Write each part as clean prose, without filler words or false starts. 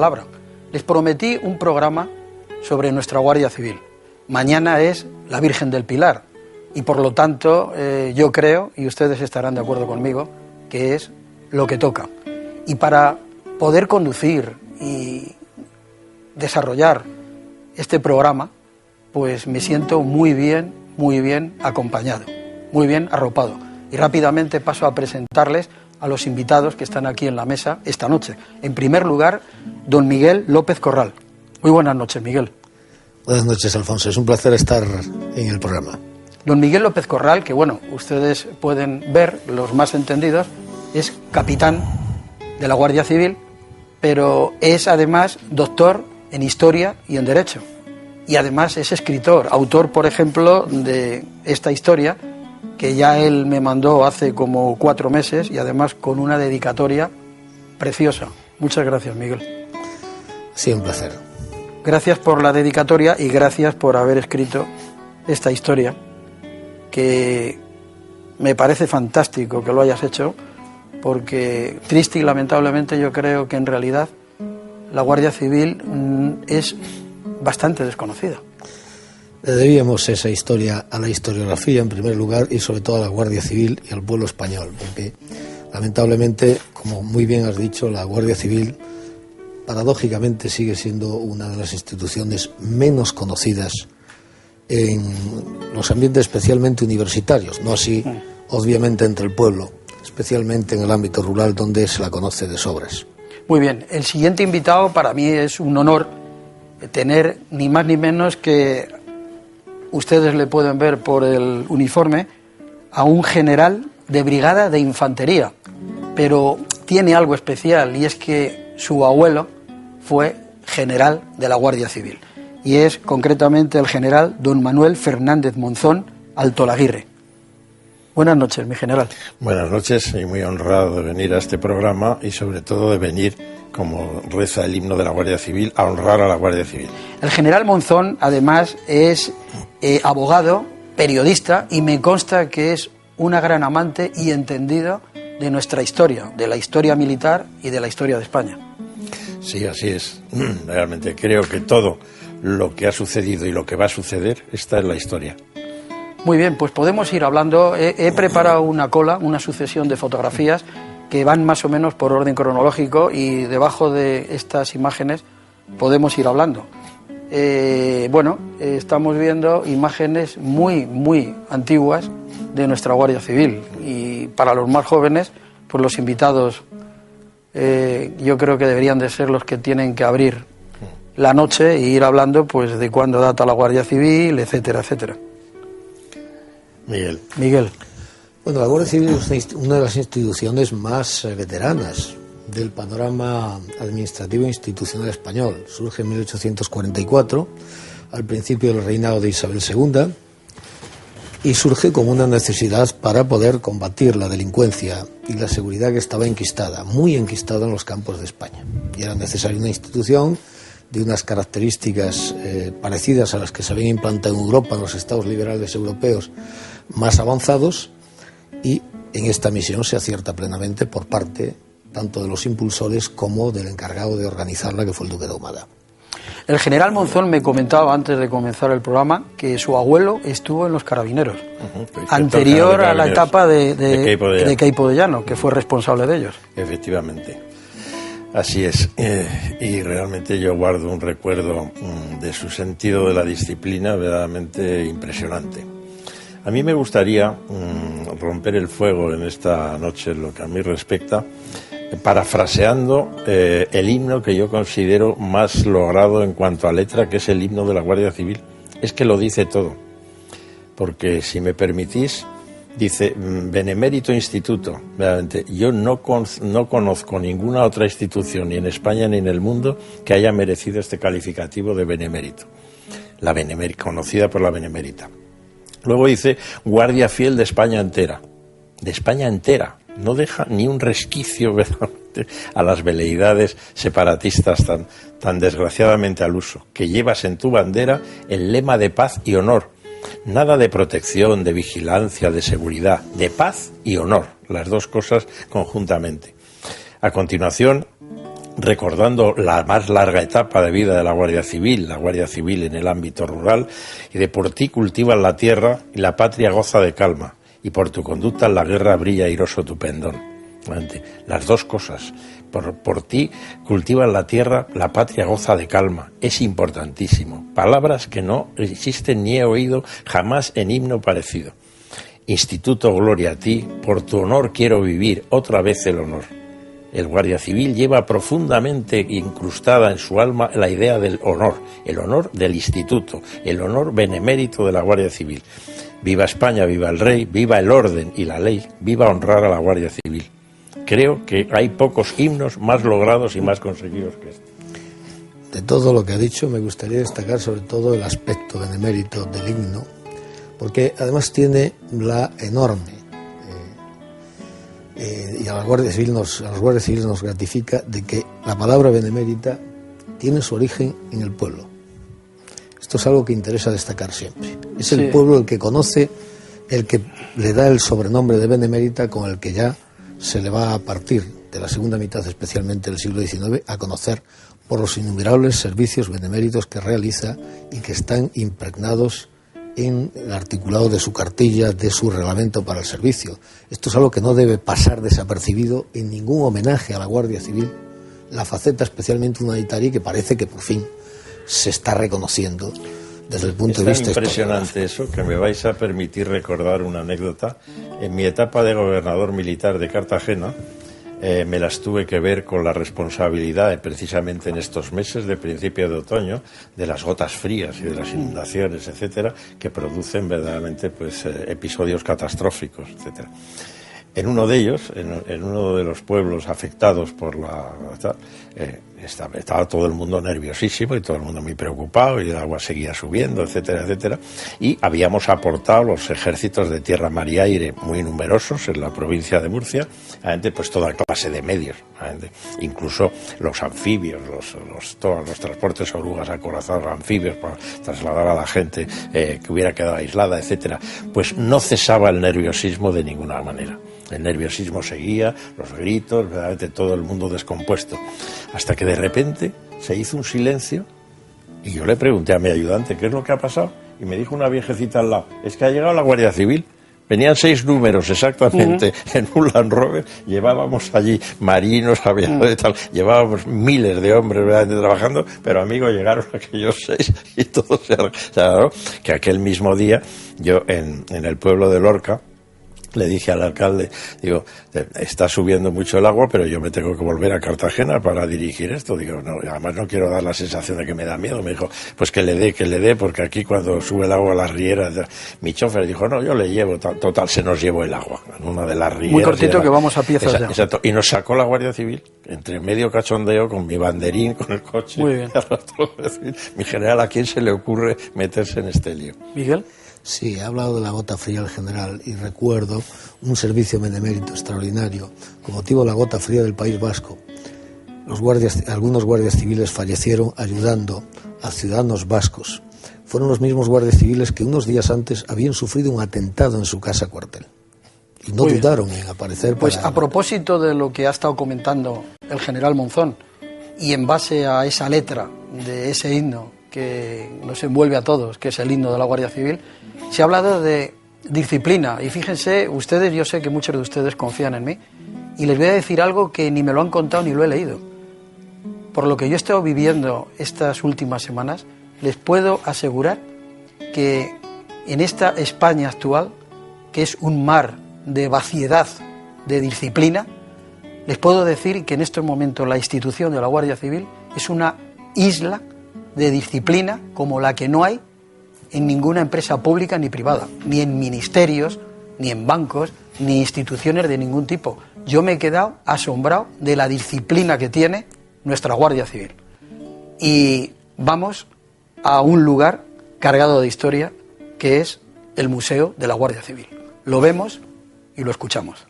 palabra. Les prometí un programa sobre nuestra Guardia Civil. Mañana es la Virgen del Pilar y por lo tanto yo creo, y ustedes estarán de acuerdo conmigo, que es lo que toca. Y para poder conducir y desarrollar este programa, pues me siento muy bien acompañado, muy bien arropado. Y rápidamente paso a presentarles a los invitados que están aquí en la mesa esta noche. En primer lugar, don Miguel López Corral. Muy buenas noches, Miguel. Buenas noches, Alfonso. Es un placer estar en el programa. Don Miguel López Corral, que bueno, ustedes pueden ver, los más entendidos, es capitán de la Guardia Civil, pero es además doctor en Historia y en Derecho. Y además es escritor, autor, por ejemplo, de esta historia que ya él me mandó hace como 4 meses y además con una dedicatoria preciosa. Muchas gracias, Miguel. Sí, un placer. Gracias por la dedicatoria y gracias por haber escrito esta historia, que me parece fantástico que lo hayas hecho, porque triste y lamentablemente yo creo que en realidad la Guardia Civil es bastante desconocida. Le debíamos esa historia a la historiografía en primer lugar y sobre todo a la Guardia Civil y al pueblo español, porque lamentablemente, como muy bien has dicho, la Guardia Civil paradójicamente sigue siendo una de las instituciones menos conocidas en los ambientes especialmente universitarios, no así obviamente entre el pueblo, especialmente en el ámbito rural donde se la conoce de sobras. Muy bien, el siguiente invitado para mí es un honor tener ni más ni menos que, ustedes le pueden ver por el uniforme, a un general de brigada de infantería, pero tiene algo especial y es que su abuelo fue general de la Guardia Civil y es concretamente el general don Manuel Fernández Monzón Altolaguirre. Buenas noches, mi general. Buenas noches y muy honrado de venir a este programa y sobre todo de venir, como reza el himno de la Guardia Civil, a honrar a la Guardia Civil. El general Monzón además es abogado, periodista y me consta que es una gran amante y entendido de nuestra historia, de la historia militar y de la historia de España. Sí, así es. Realmente creo que todo lo que ha sucedido y lo que va a suceder está en la historia. Muy bien, pues podemos ir hablando. He preparado una sucesión de fotografías que van más o menos por orden cronológico y debajo de estas imágenes podemos ir hablando. Estamos viendo imágenes muy antiguas de nuestra Guardia Civil y para los más jóvenes, pues los invitados yo creo que deberían de ser los que tienen que abrir la noche e ir hablando pues de cuándo data la Guardia Civil, etcétera, etcétera. Miguel. Bueno, la Guardia Civil es una de las instituciones más veteranas del panorama administrativo e institucional español. Surge en 1844, al principio del reinado de Isabel II, y surge como una necesidad para poder combatir la delincuencia y la seguridad que estaba enquistada, muy enquistada en los campos de España. Y era necesaria una institución de unas características parecidas a las que se habían implantado en Europa, en los estados liberales europeos más avanzados, y en esta misión se acierta plenamente por parte tanto de los impulsores como del encargado de organizarla, que fue el duque de Ahumada. El general Monzón me comentaba antes de comenzar el programa que su abuelo estuvo en los Carabineros, anterior a la etapa de Queipo de Llano, que fue responsable de ellos. Efectivamente, así es. Y realmente yo guardo un recuerdo de su sentido de la disciplina verdaderamente impresionante. A mí me gustaría romper el fuego en esta noche, en lo que a mí respecta, parafraseando el himno que yo considero más logrado en cuanto a letra, que es el himno de la Guardia Civil. Es que lo dice todo, porque si me permitís, dice Benemérito Instituto. Realmente, yo no conozco ninguna otra institución, ni en España ni en el mundo, que haya merecido este calificativo de benemérito. La benemérita, conocida por la benemérita. Luego dice Guardia Fiel de España entera. De España entera. No deja ni un resquicio a las veleidades separatistas tan desgraciadamente al uso. Que llevas en tu bandera el lema de paz y honor. Nada de protección, de vigilancia, de seguridad. De paz y honor. Las dos cosas conjuntamente. A continuación recordando la más larga etapa de vida de la Guardia Civil en el ámbito rural, y de por ti cultivas la tierra y la patria goza de calma, y por tu conducta en la guerra brilla airoso tu pendón. Las dos cosas. Por ti cultivas la tierra, la patria goza de calma. Es importantísimo. Palabras que no existen ni he oído jamás en himno parecido. Instituto, gloria a ti, por tu honor quiero vivir, otra vez el honor. El Guardia Civil lleva profundamente incrustada en su alma la idea del honor, el honor del instituto, el honor benemérito de la Guardia Civil. Viva España, viva el rey, viva el orden y la ley, viva honrar a la Guardia Civil. Creo que hay pocos himnos más logrados y más conseguidos que este. De todo lo que ha dicho, me gustaría destacar sobre todo el aspecto benemérito del himno, porque además tiene la enorme, y a los guardias civiles nos gratifica de que la palabra benemérita tiene su origen en el pueblo. Esto es algo que interesa destacar siempre. Es el pueblo el que conoce, el que le da el sobrenombre de benemérita, con el que ya se le va a partir de la segunda mitad, especialmente del siglo XIX, a conocer por los innumerables servicios beneméritos que realiza y que están impregnados en el articulado de su cartilla, de su reglamento para el servicio. Esto es algo que no debe pasar desapercibido en ningún homenaje a la Guardia Civil, la faceta especialmente humanitaria, y que parece que por fin se está reconociendo desde el punto de vista impresionante eso, que me vais a permitir recordar una anécdota. En mi etapa de gobernador militar de Cartagena, me las tuve que ver con la responsabilidad, precisamente en estos meses de principio de otoño, de las gotas frías y de las inundaciones, etcétera, que producen verdaderamente episodios catastróficos, etcétera. En uno de ellos, en uno de los pueblos afectados por estaba todo el mundo nerviosísimo y todo el mundo muy preocupado, y el agua seguía subiendo, etcétera, etcétera. Y habíamos aportado los ejércitos de tierra, mar y aire muy numerosos en la provincia de Murcia, pues toda clase de medios, incluso los anfibios, todos los transportes orugas acorazados, anfibios para trasladar a la gente que hubiera quedado aislada, etcétera. Pues no cesaba el nerviosismo de ninguna manera. El nerviosismo seguía, los gritos, verdaderamente todo el mundo descompuesto. Hasta que de repente se hizo un silencio y yo le pregunté a mi ayudante qué es lo que ha pasado, y me dijo una viejecita al lado: es que ha llegado la Guardia Civil. Venían 6 números exactamente en un Land Rover, llevábamos allí marinos, aviadores y tal, llevábamos miles de hombres verdaderamente trabajando, pero amigo, llegaron aquellos 6 y todo se arregló. Que aquel mismo día yo en el pueblo de Lorca le dije al alcalde, digo, está subiendo mucho el agua, pero yo me tengo que volver a Cartagena para dirigir esto. Digo, no, además no quiero dar la sensación de que me da miedo. Me dijo, pues que le dé, porque aquí cuando sube el agua a las rieras, mi chofer dijo, no, yo le llevo, total, se nos llevó el agua en una de las rieras. Muy cortito, que vamos a piezas ya. Exacto, y nos sacó la Guardia Civil, entre medio cachondeo, con mi banderín, con el coche. Muy bien. Mi general, ¿a quién se le ocurre meterse en este lío? Miguel. Sí, he hablado de la gota fría al general, y recuerdo un servicio benemérito extraordinario con motivo de la gota fría del País Vasco. Algunos guardias civiles fallecieron ayudando a ciudadanos vascos. Fueron los mismos guardias civiles que unos días antes habían sufrido un atentado en su casa cuartel y no dudaron en aparecer. Pues a propósito de lo que ha estado comentando el general Monzón, y en base a esa letra de ese himno que nos envuelve a todos, que es el himno de la Guardia Civil, se ha hablado de disciplina. Y fíjense ustedes, yo sé que muchos de ustedes confían en mí, y les voy a decir algo que ni me lo han contado ni lo he leído. Por lo que yo he estado viviendo estas últimas semanas, les puedo asegurar que en esta España actual, que es un mar de vaciedad, de disciplina, les puedo decir que en estos momentos la institución de la Guardia Civil es una isla de disciplina como la que no hay en ninguna empresa pública ni privada, ni en ministerios, ni en bancos, ni instituciones de ningún tipo. Yo me he quedado asombrado de la disciplina que tiene nuestra Guardia Civil. Y vamos a un lugar cargado de historia, que es el Museo de la Guardia Civil. Lo vemos y lo escuchamos.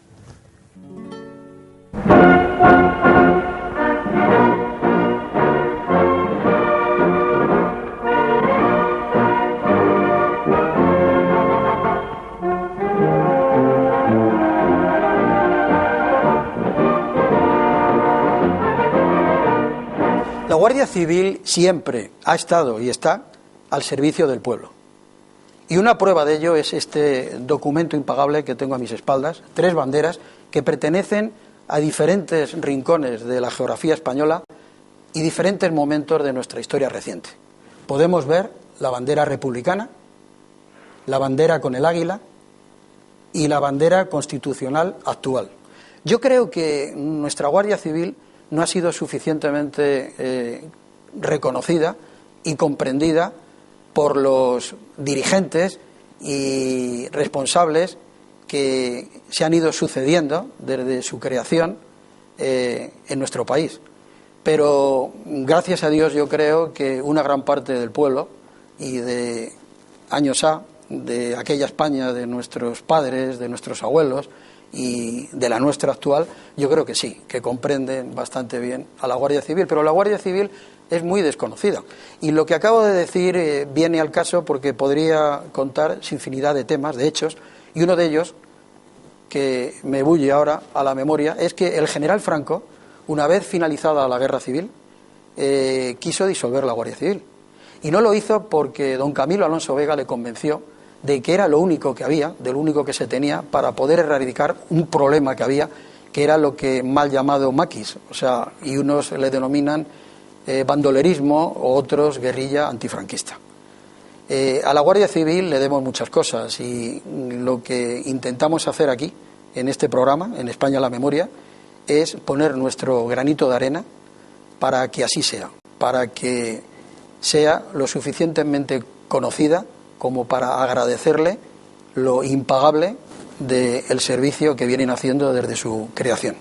Guardia Civil siempre ha estado y está al servicio del pueblo. Y una prueba de ello es este documento impagable que tengo a mis espaldas, 3 banderas que pertenecen a diferentes rincones de la geografía española y diferentes momentos de nuestra historia reciente. Podemos ver la bandera republicana, la bandera con el águila y la bandera constitucional actual. Yo creo que nuestra Guardia Civil no ha sido suficientemente reconocida y comprendida por los dirigentes y responsables que se han ido sucediendo desde su creación en nuestro país. Pero gracias a Dios yo creo que una gran parte del pueblo y de años de aquella España de nuestros padres, de nuestros abuelos y de la nuestra actual, yo creo que sí, que comprenden bastante bien a la Guardia Civil, pero la Guardia Civil es muy desconocida. Y lo que acabo de decir viene al caso porque podría contar infinidad de temas, de hechos, y uno de ellos, que me bulle ahora a la memoria, es que el general Franco, una vez finalizada la guerra civil, quiso disolver la Guardia Civil. Y no lo hizo porque don Camilo Alonso Vega le convenció de que era lo único que había, de lo único que se tenía para poder erradicar un problema que había, que era lo que mal llamado maquis, o sea, y unos le denominan bandolerismo o otros guerrilla antifranquista. A la Guardia Civil le debemos muchas cosas y lo que intentamos hacer aquí, en este programa, en España la Memoria, es poner nuestro granito de arena para que así sea, para que sea lo suficientemente conocida como para agradecerle lo impagable del servicio que vienen haciendo desde su creación.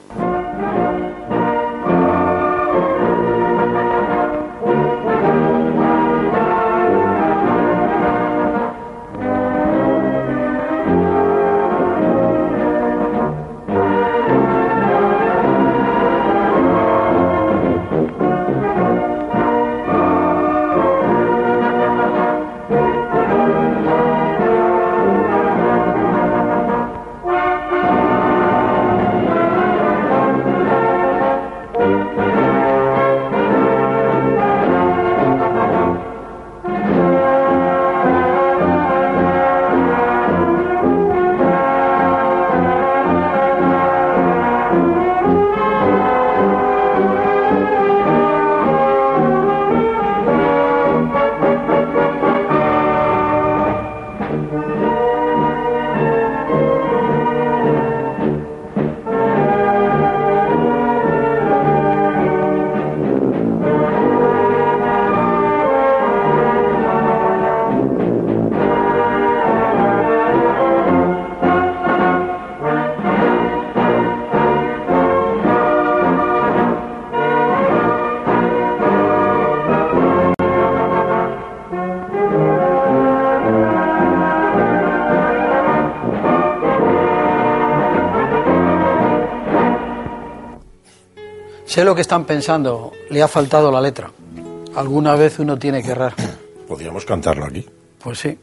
Sé lo que están pensando, le ha faltado la letra. Alguna vez uno tiene que errar. Podríamos cantarlo aquí. Pues sí,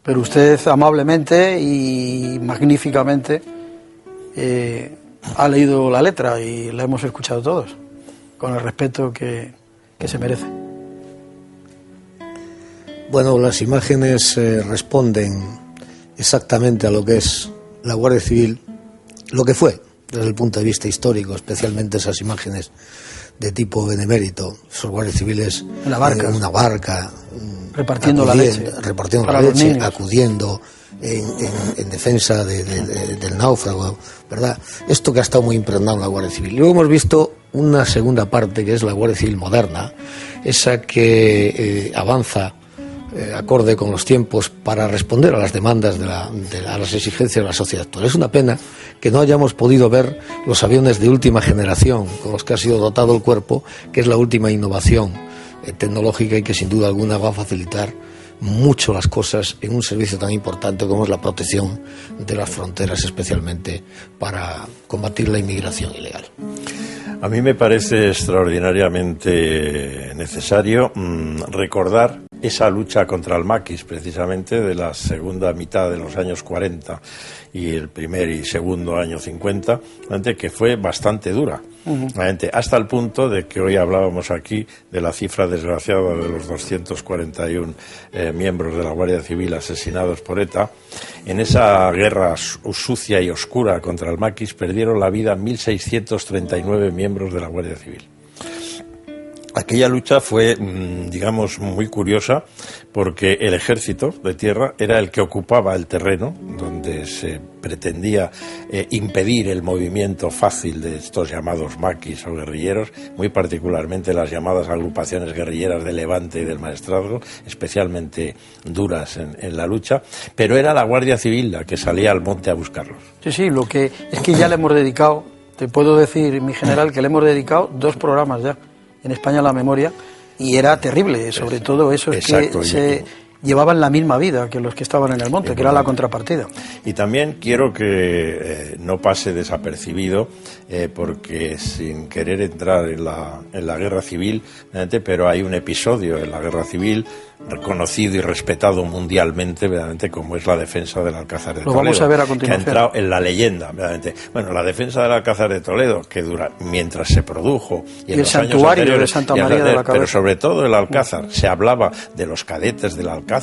pero usted amablemente y magníficamente ha leído la letra y la hemos escuchado todos, con el respeto que se merece. Bueno, las imágenes responden exactamente a lo que es la Guardia Civil, lo que fue desde el punto de vista histórico, especialmente esas imágenes de tipo benemérito, esos guardias civiles en la barca, una barca, repartiendo la leche, acudiendo en defensa del náufrago, ¿verdad? Esto que ha estado muy impregnado en la Guardia Civil. Luego hemos visto una segunda parte que es la Guardia Civil moderna, esa que avanza acorde con los tiempos para responder a las demandas a las exigencias de la sociedad actual. Es una pena que no hayamos podido ver los aviones de última generación con los que ha sido dotado el cuerpo, que es la última innovación tecnológica y que sin duda alguna va a facilitar mucho las cosas en un servicio tan importante como es la protección de las fronteras, especialmente para combatir la inmigración ilegal. A mí me parece extraordinariamente necesario recordar esa lucha contra el maquis, precisamente de la segunda mitad de los años 40 y el primer y segundo año 50, que fue bastante dura. Hasta el punto de que hoy hablábamos aquí de la cifra desgraciada de los 241 miembros de la Guardia Civil asesinados por ETA. En esa guerra sucia y oscura contra el maquis perdieron la vida 1.639 miembros de la Guardia Civil. Aquella lucha fue, digamos, muy curiosa porque el ejército de tierra era el que ocupaba el terreno donde se pretendía impedir el movimiento fácil de estos llamados maquis o guerrilleros, muy particularmente las llamadas agrupaciones guerrilleras del Levante y del Maestrazgo, especialmente duras en la lucha, pero era la Guardia Civil la que salía al monte a buscarlos. Sí, lo que es que ya le hemos dedicado, te puedo decir, mi general, que le hemos dedicado 2 programas ya en España a la memoria, y era terrible, sobre todo esos exacto, que se llevaban la misma vida que los que estaban en el monte, que era la contrapartida. Y también quiero que no pase desapercibido, porque sin querer entrar en la guerra civil, pero hay un episodio en la guerra civil reconocido y respetado mundialmente, verdaderamente, como es la defensa del Alcázar de Toledo. Lo vamos a ver a continuación. Que ha entrado en la leyenda, verdaderamente. Bueno, la defensa del Alcázar de Toledo, que mientras se produjo, y en el los santuario años de Santa María de la Cabeza. Pero sobre todo el Alcázar, se hablaba de los cadetes del Alcázar,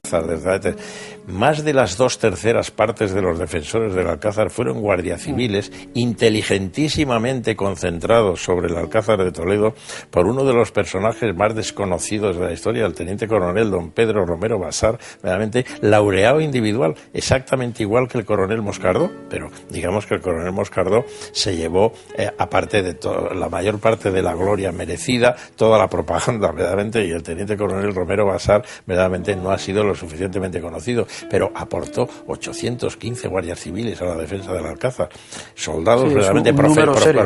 más de las 2/3 partes de los defensores del Alcázar fueron guardias civiles inteligentísimamente concentrados sobre el Alcázar de Toledo por uno de los personajes más desconocidos de la historia, el teniente coronel don Pedro Romero Basar, realmente laureado individual, exactamente igual que el coronel Moscardó, pero digamos que el coronel Moscardó se llevó, aparte de la mayor parte de la gloria merecida, toda la propaganda, verdaderamente, y el teniente coronel Romero Basar, verdaderamente, no ha sido lo suficientemente conocido, pero aportó 815 guardias civiles a la defensa del Alcázar, soldados verdaderamente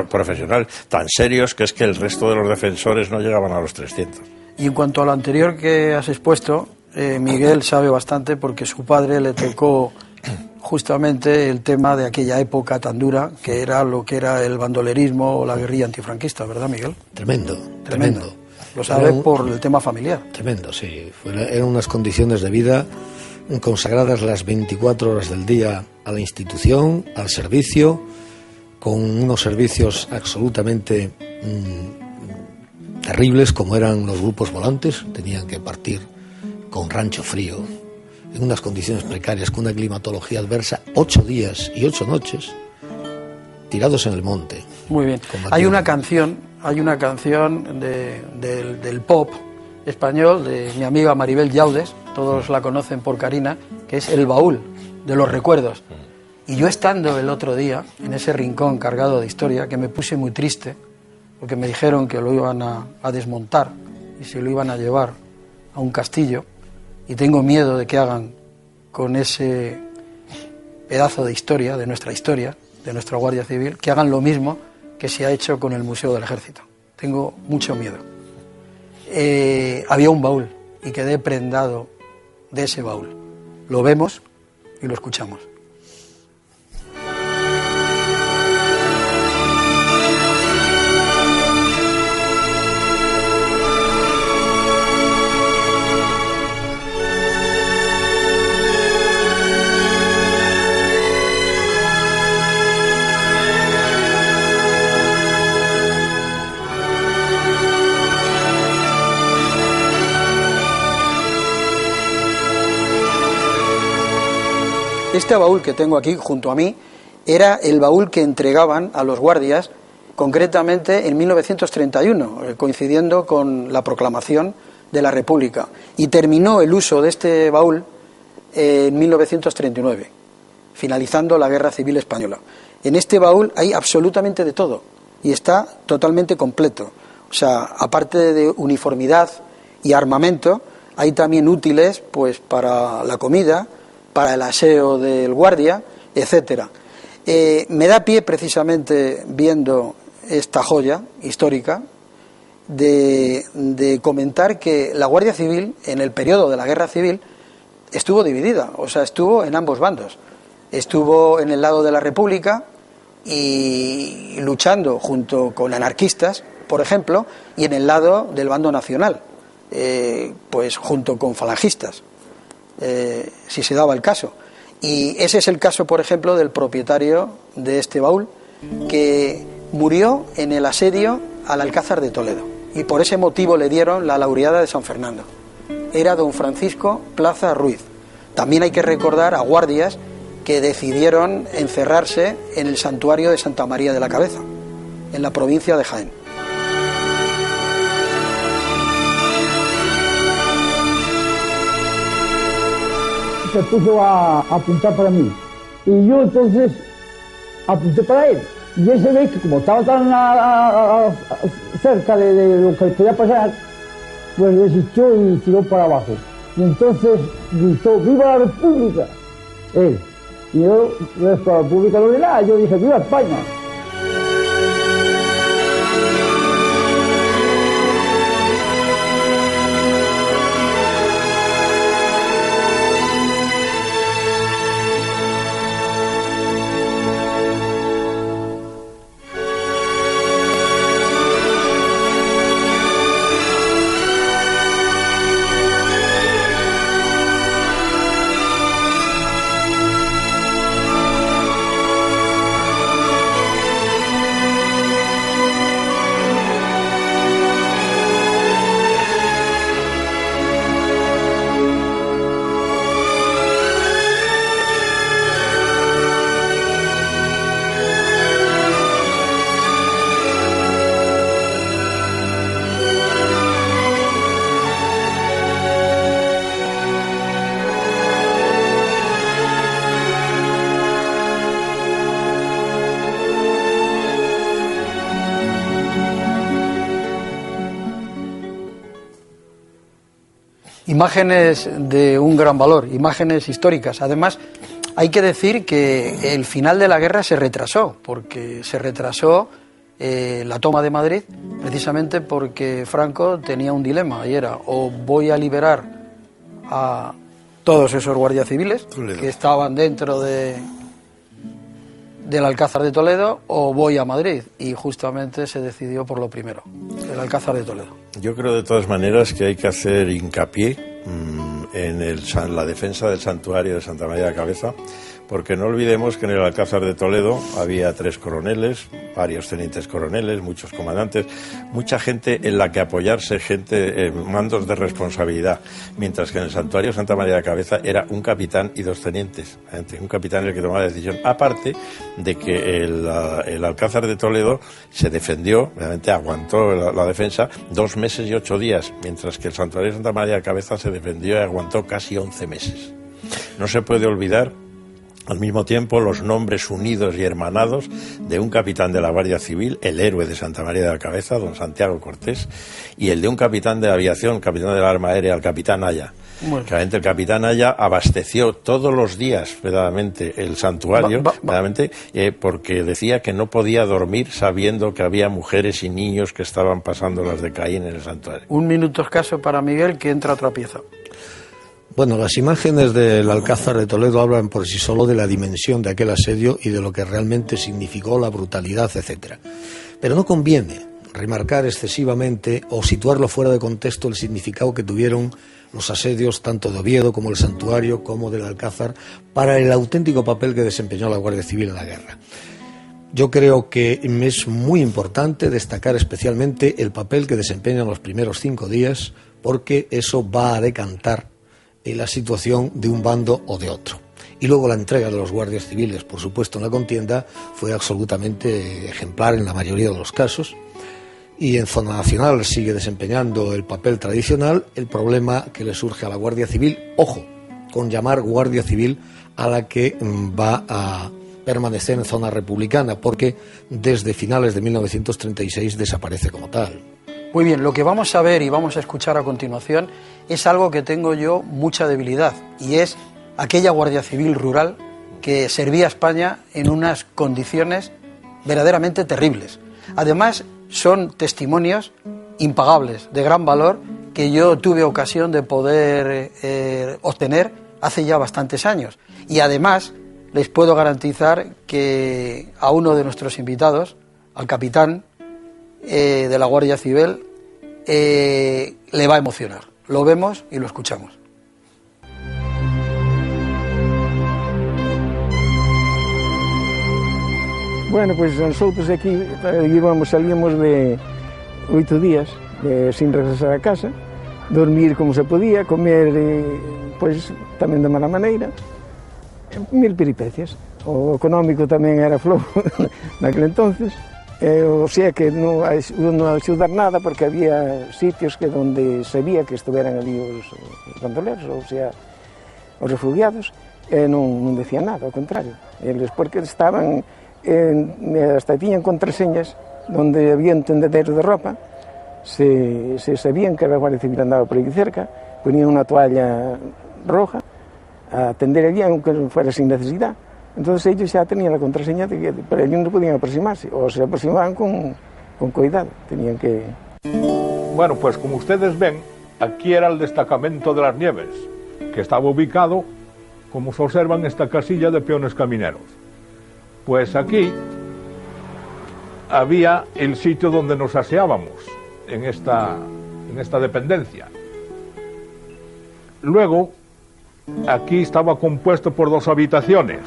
profesionales, tan serios que es que el resto de los defensores no llegaban a los 300. Y en cuanto a lo anterior que has expuesto, Miguel sabe bastante porque su padre le tocó justamente el tema de aquella época tan dura que era lo que era el bandolerismo o la guerrilla antifranquista, ¿verdad, Miguel? Tremendo. Lo sabe por el tema familiar. Tremendo, sí. Eran unas condiciones de vida consagradas las 24 horas del día a la institución, al servicio, con unos servicios absolutamente terribles, como eran los grupos volantes. Tenían que partir con rancho frío, en unas condiciones precarias, con una climatología adversa, 8 días y 8 noches tirados en el monte. Muy bien. Hay una canción del pop español de mi amiga Maribel Llaudes, todos la conocen por Karina, que es El baúl de los recuerdos. Y yo, estando el otro día en ese rincón cargado de historia, que me puse muy triste porque me dijeron que lo iban a desmontar y se lo iban a llevar a un castillo, y tengo miedo de que hagan con ese pedazo de historia, de nuestra Guardia Civil, que hagan lo mismo que se ha hecho con el Museo del Ejército. Tengo mucho miedo. Había un baúl y quedé prendado de ese baúl. Lo vemos y lo escuchamos. Este baúl que tengo aquí junto a mí era el baúl que entregaban a los guardias, concretamente en 1931, coincidiendo con la proclamación de la República. Y terminó el uso de este baúl en 1939, finalizando la Guerra Civil Española. En este baúl hay absolutamente de todo y está totalmente completo. O sea, aparte de uniformidad y armamento, hay también útiles pues para la comida, para el aseo del guardia, etcétera. Me da pie, precisamente viendo esta joya histórica, de comentar que la Guardia Civil, en el periodo de la Guerra Civil, estuvo dividida, o sea, estuvo en ambos bandos. Estuvo en el lado de la República y luchando junto con anarquistas, por ejemplo, y en el lado del bando nacional, pues junto con falangistas, si se daba el caso. Y ese es el caso, por ejemplo, del propietario de este baúl, que murió en el asedio al Alcázar de Toledo, y por ese motivo le dieron la laureada de San Fernando. Era don Francisco Plaza Ruiz. También hay que recordar a guardias que decidieron encerrarse en el santuario de Santa María de la Cabeza, en la provincia de Jaén. Se puso a apuntar para mí, y yo entonces apunté para él, y él se ve que como estaba tan cerca de lo que podía pasar, pues resistió y tiró para abajo, y entonces gritó ¡viva la República! Él, y yo, la República no de nada, yo dije ¡viva España! Imágenes de un gran valor, imágenes históricas. Además, hay que decir que el final de la guerra se retrasó, porque se retrasó la toma de Madrid, precisamente porque Franco tenía un dilema, y era: o voy a liberar a todos esos guardias civiles que estaban dentro del Alcázar de Toledo, o voy a Madrid, y justamente se decidió por lo primero, el Alcázar de Toledo. Yo creo de todas maneras que hay que hacer hincapié en la defensa del santuario de Santa María de la Cabeza, porque no olvidemos que en el Alcázar de Toledo había 3 coroneles, varios tenientes coroneles, muchos comandantes, mucha gente en la que apoyarse, gente mandos de responsabilidad, mientras que en el santuario de Santa María de la Cabeza era un capitán y 2 tenientes, un capitán el que tomaba la decisión, aparte de que el Alcázar de Toledo se defendió, realmente aguantó la defensa 2 meses y 8 días, mientras que el santuario de Santa María de la Cabeza se defendió y aguantó casi 11 meses. No se puede olvidar al mismo tiempo los nombres unidos y hermanados de un capitán de la Guardia Civil, el héroe de Santa María de la Cabeza, don Santiago Cortés, y el de un capitán de aviación, capitán del Arma Aérea, el capitán Aya. Bueno. Realmente el capitán Aya abasteció todos los días verdaderamente el santuario, verdaderamente, porque decía que no podía dormir sabiendo que había mujeres y niños que estaban pasando las de Caín en el santuario. Un minuto escaso para Miguel, que entra otra pieza. Bueno, las imágenes del Alcázar de Toledo hablan por sí solo de la dimensión de aquel asedio y de lo que realmente significó la brutalidad, etcétera. Pero no conviene remarcar excesivamente o situarlo fuera de contexto el significado que tuvieron los asedios tanto de Oviedo como el Santuario como del Alcázar para el auténtico papel que desempeñó la Guardia Civil en la guerra. Yo creo que es muy importante destacar especialmente el papel que desempeñan los primeros 5 días, porque eso va a decantar la situación de un bando o de otro. Y luego la entrega de los guardias civiles, por supuesto, en la contienda fue absolutamente ejemplar en la mayoría de los casos, y en zona nacional sigue desempeñando el papel tradicional. El problema que le surge a la Guardia Civil, ojo, con llamar Guardia Civil a la que va a permanecer en zona republicana, porque desde finales de 1936 desaparece como tal. Muy bien, lo que vamos a ver y vamos a escuchar a continuación es algo que tengo yo mucha debilidad, y es aquella Guardia Civil rural que servía a España en unas condiciones verdaderamente terribles. Además, son testimonios impagables, de gran valor, que yo tuve ocasión de poder obtener hace ya bastantes años. Y además, les puedo garantizar que a uno de nuestros invitados, al capitán de la Guardia Civil, le va a emocionar. Lo vemos y lo escuchamos. Bueno, pues nosotros aquí salíamos de 8 días sin regresar a casa, dormir como se podía, comer pues tamén de mala maneira, mil peripecias. O económico tamén era flojo naquele entonces, o sea que non axudar nada porque había sitios que donde sabía que estuveran ali os bandoleros, ou sea, os refugiados, e non decían nada, ao contrario. Eles porque estaban, hasta tiñan contraseñas donde había un tendedero de ropa, se sabían que a Guardia Civil andaba por aí cerca, ponían unha toalla roja a atender allí aunque fuera sin necesidad. Entonces ellos ya tenían la contraseña de que pero ellos no podían aproximarse, o se aproximaban con cuidado, tenían que... Bueno, pues como ustedes ven, aquí era el destacamento de las Nieves, que estaba ubicado, como se observa en esta casilla de peones camineros. Pues aquí había el sitio donde nos aseábamos, en esta dependencia. Luego, aquí estaba compuesto por 2 habitaciones.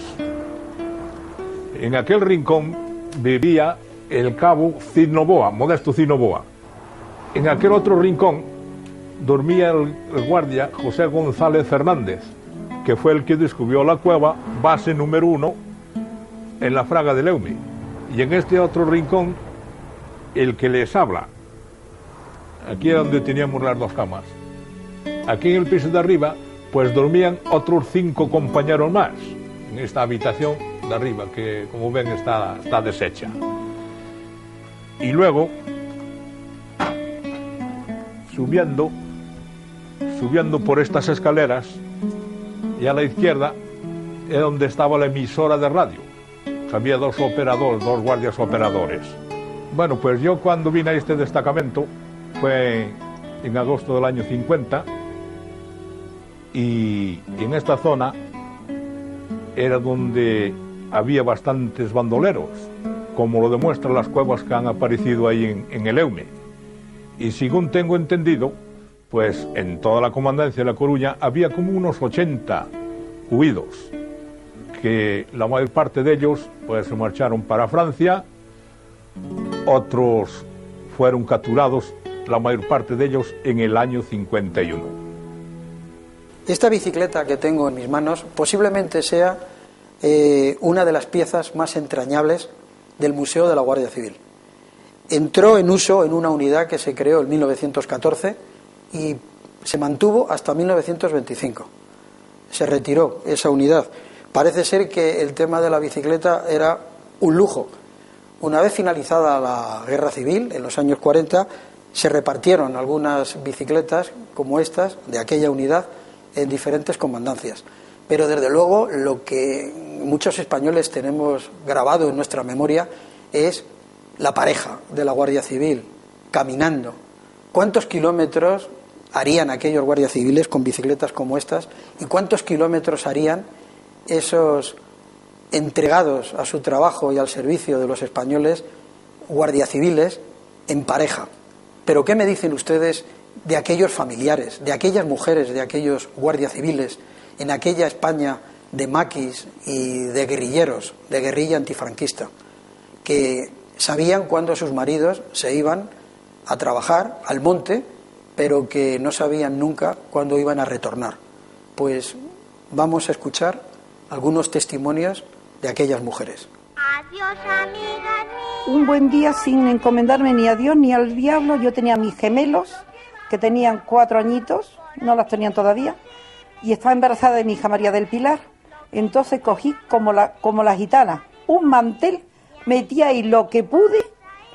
En aquel rincón vivía el cabo Cid Novoa, Modesto Cid Novoa. En aquel otro rincón dormía el guardia José González Fernández, que fue el que descubrió la cueva, base número 1, en la Fraga de Leume. Y en este otro rincón, el que les habla. Aquí es donde teníamos las 2 camas. Aquí en el piso de arriba, pues dormían otros 5 compañeros más, en esta habitación de arriba, que como ven está deshecha. Y luego, subiendo por estas escaleras, y a la izquierda es donde estaba la emisora de radio. Había 2 guardias operadores. Bueno, pues yo cuando vine a este destacamento fue en agosto del año 50, y en esta zona era donde había bastantes bandoleros, como lo demuestran las cuevas que han aparecido ahí en el Eume. Y según tengo entendido, pues en toda la comandancia de La Coruña había como unos 80 huidos, que la mayor parte de ellos pues se marcharon para Francia, otros fueron capturados, la mayor parte de ellos en el año 51. Esta bicicleta que tengo en mis manos posiblemente sea una de las piezas más entrañables del Museo de la Guardia Civil. Entró en uso en una unidad que se creó en 1914 y se mantuvo hasta 1925. Se retiró esa unidad. Parece ser que el tema de la bicicleta era un lujo. Una vez finalizada la Guerra Civil, en los años 40, se repartieron algunas bicicletas como estas, de aquella unidad, en diferentes comandancias. Pero desde luego lo que muchos españoles tenemos grabado en nuestra memoria es la pareja de la Guardia Civil caminando. ¿Cuántos kilómetros harían aquellos guardias civiles con bicicletas como estas? ¿Y cuántos kilómetros harían esos entregados a su trabajo y al servicio de los españoles guardias civiles en pareja? Pero ¿qué me dicen ustedes de aquellos familiares, de aquellas mujeres, de aquellos guardias civiles en aquella España de maquis y de guerrilleros, de guerrilla antifranquista, que sabían cuándo sus maridos se iban a trabajar al monte, pero que no sabían nunca cuándo iban a retornar? Pues vamos a escuchar algunos testimonios de aquellas mujeres. Adiós, amigas mías. Un buen día, sin encomendarme ni a Dios ni al diablo, yo tenía mis gemelos, que tenían 4 añitos, no las tenían todavía, y estaba embarazada de mi hija María del Pilar. Entonces cogí como la gitana un mantel, metí ahí lo que pude,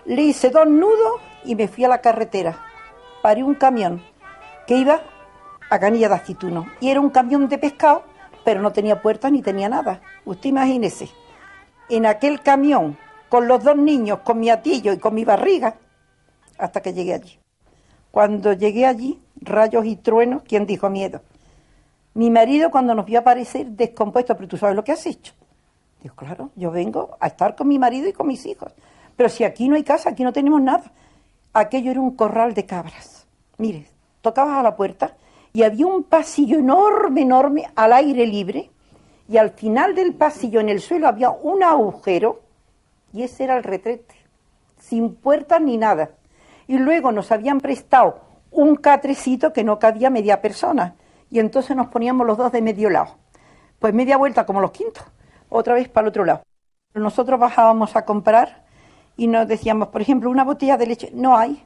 le hice 2 nudos y me fui a la carretera. Paré un camión que iba a Canilla de Acituno y era un camión de pescado, pero no tenía puertas ni tenía nada. Usted imagínese, en aquel camión con los 2 niños, con mi atillo y con mi barriga, hasta que llegué allí. Cuando llegué allí, rayos y truenos, ¿quién dijo miedo? Mi marido, cuando nos vio aparecer descompuesto, pero ¿tú sabes lo que has hecho? Digo, claro, yo vengo a estar con mi marido y con mis hijos, pero si aquí no hay casa, aquí no tenemos nada. Aquello era un corral de cabras. Mire, tocabas a la puerta y había un pasillo enorme, enorme, al aire libre, y al final del pasillo, en el suelo, había un agujero, y ese era el retrete, sin puertas ni nada. Y luego nos habían prestado un catrecito que no cabía media persona, y entonces nos poníamos los dos de medio lado. Pues media vuelta como los quintos, otra vez para el otro lado. Nosotros bajábamos a comprar y nos decíamos, por ejemplo, una botella de leche, no hay.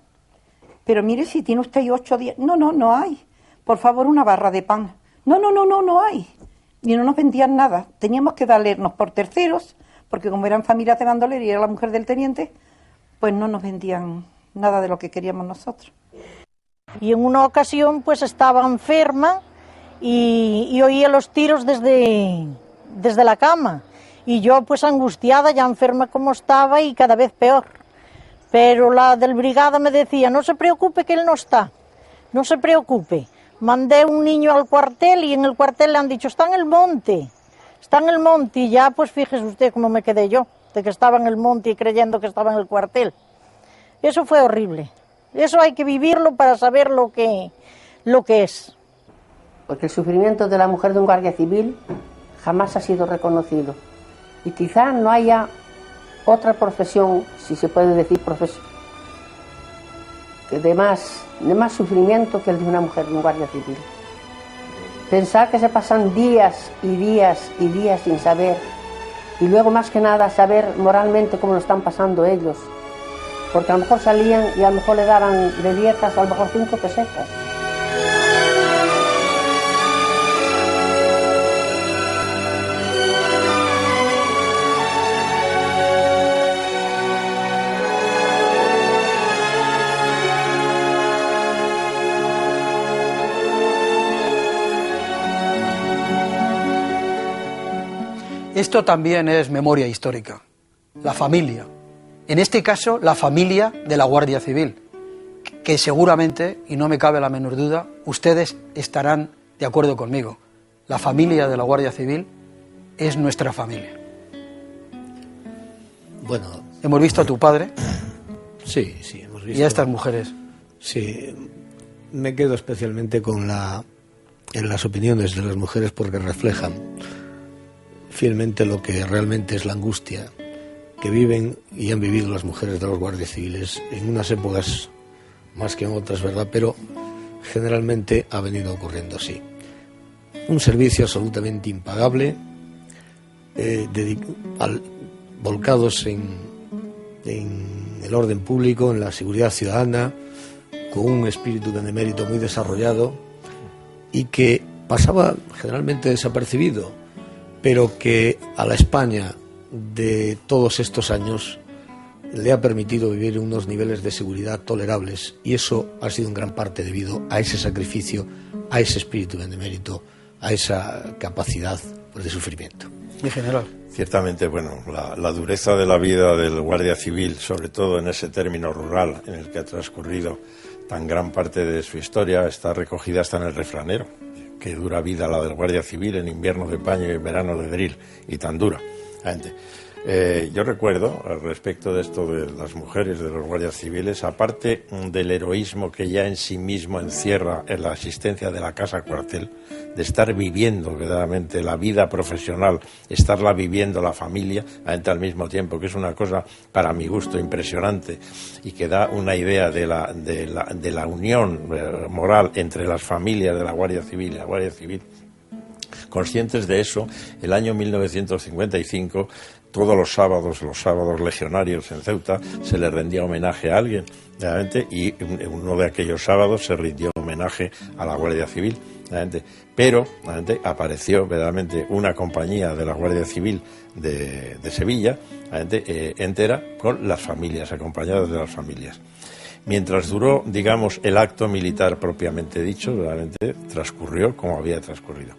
Pero mire, si tiene usted 8 días, no hay. Por favor, una barra de pan. No hay. Y no nos vendían nada. Teníamos que valernos por terceros, porque como eran familias de bandoleros y era la mujer del teniente, pues no nos vendían nada de lo que queríamos nosotros. Y en una ocasión pues estaba enferma y oía los tiros desde la cama. Y yo pues angustiada, ya enferma como estaba y cada vez peor. Pero la del brigada me decía, no se preocupe que él no está, no se preocupe. Mandé un niño al cuartel y en el cuartel le han dicho, está en el monte. Y ya pues fíjese usted cómo me quedé yo, de que estaba en el monte y creyendo que estaba en el cuartel. Eso fue horrible. Eso hay que vivirlo para saber lo que es. Porque el sufrimiento de la mujer de un guardia civil jamás ha sido reconocido. Y quizá no haya otra profesión, si se puede decir profesión, de más sufrimiento que el de una mujer, de un guardia civil. Pensar que se pasan días y días y días sin saber, y luego más que nada saber moralmente cómo lo están pasando ellos, porque a lo mejor salían y a lo mejor le daban de dietas a lo mejor 5 pesetas. Esto también es memoria histórica, la familia. En este caso, la familia de la Guardia Civil, que seguramente, y no me cabe la menor duda, ustedes estarán de acuerdo conmigo. La familia de la Guardia Civil es nuestra familia. Bueno, hemos visto a tu padre. Sí, hemos visto. Y a estas mujeres. Sí, me quedo especialmente en las opiniones de las mujeres porque reflejan fielmente lo que realmente es la angustia que viven y han vivido las mujeres de los guardias civiles en unas épocas más que en otras, ¿verdad? Pero generalmente ha venido ocurriendo así. Un servicio absolutamente impagable, volcados en el orden público, en la seguridad ciudadana, con un espíritu benemérito muy desarrollado y que pasaba generalmente desapercibido, pero que a la España de todos estos años le ha permitido vivir unos niveles de seguridad tolerables, y eso ha sido en gran parte debido a ese sacrificio, a ese espíritu benemérito, a esa capacidad de sufrimiento. Mi general. Ciertamente, bueno, la dureza de la vida del guardia civil, sobre todo en ese término rural en el que ha transcurrido tan gran parte de su historia, está recogida hasta en el refranero. Que dura vida la del guardia civil, en invierno de paño y en verano de drill, y tan dura. Yo recuerdo, al respecto de esto de las mujeres de los guardias civiles, aparte del heroísmo que ya en sí mismo encierra en la existencia de la casa cuartel, de estar viviendo verdaderamente la vida profesional, estarla viviendo la familia al mismo tiempo, que es una cosa para mi gusto impresionante y que da una idea de la unión moral entre las familias de la Guardia Civil y la Guardia Civil. Conscientes de eso, el año 1955, todos los sábados legionarios en Ceuta, se le rendía homenaje a alguien, realmente, y uno de aquellos sábados se rindió homenaje a la Guardia Civil, realmente. Pero realmente apareció verdaderamente una compañía de la Guardia Civil de Sevilla, realmente, entera, con las familias, acompañadas de las familias. Mientras duró, digamos, el acto militar propiamente dicho, realmente transcurrió como había transcurrido.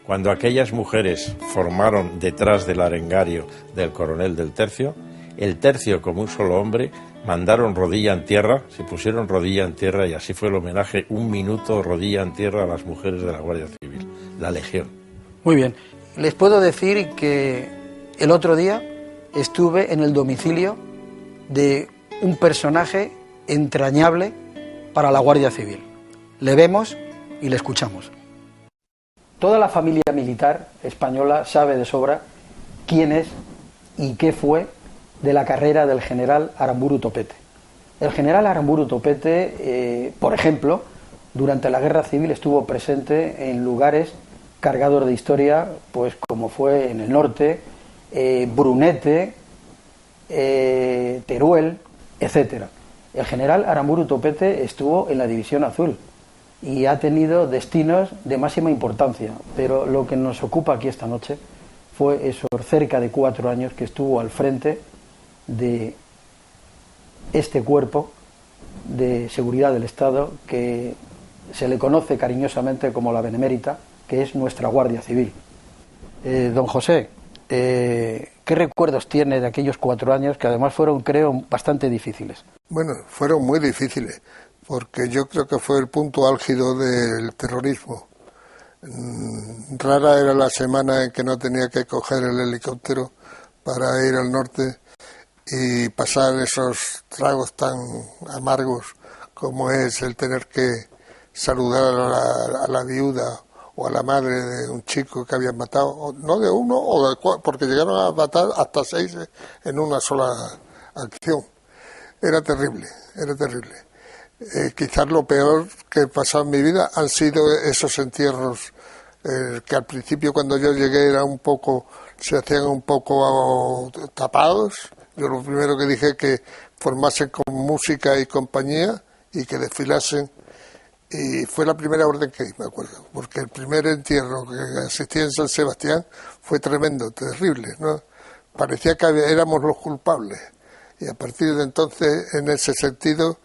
Cuando aquellas mujeres formaron detrás del arengario del coronel del tercio, el tercio, como un solo hombre, mandaron rodilla en tierra, se pusieron rodilla en tierra, y así fue el homenaje, 1 minuto rodilla en tierra a las mujeres de la Guardia Civil, la Legión. Muy bien. Les puedo decir que el otro día estuve en el domicilio de un personaje entrañable para la Guardia Civil. Le vemos y le escuchamos. Toda la familia militar española sabe de sobra quién es y qué fue de la carrera del general Aramburu Topete. El general Aramburu Topete, por ejemplo, durante la Guerra Civil estuvo presente en lugares cargados de historia, pues como fue en el norte, Brunete, Teruel, etcétera. El general Aramburu Topete estuvo en la División Azul y ha tenido destinos de máxima importancia, pero lo que nos ocupa aquí esta noche fue esos cerca de 4 años que estuvo al frente de este cuerpo de seguridad del Estado que se le conoce cariñosamente como la Benemérita, que es nuestra Guardia Civil. Don José, ¿qué recuerdos tiene de aquellos 4 años que además fueron, creo, bastante difíciles? Bueno, fueron muy difíciles, porque yo creo que fue el punto álgido del terrorismo. Rara era la semana en que no tenía que coger el helicóptero para ir al norte y pasar esos tragos tan amargos como es el tener que saludar a la viuda o a la madre de un chico que habían matado, no de uno o de 4, porque llegaron a matar hasta 6 en una sola acción. Era terrible, era terrible. Quizás lo peor que he pasado en mi vida han sido esos entierros que al principio cuando yo llegué se hacían un poco tapados. Yo lo primero que dije que formasen con música y compañía y que desfilasen, y fue la primera orden que di, me acuerdo, porque el primer entierro que asistí en San Sebastián fue tremendo, terrible, ¿no? Parecía que éramos los culpables, y a partir de entonces, en ese sentido,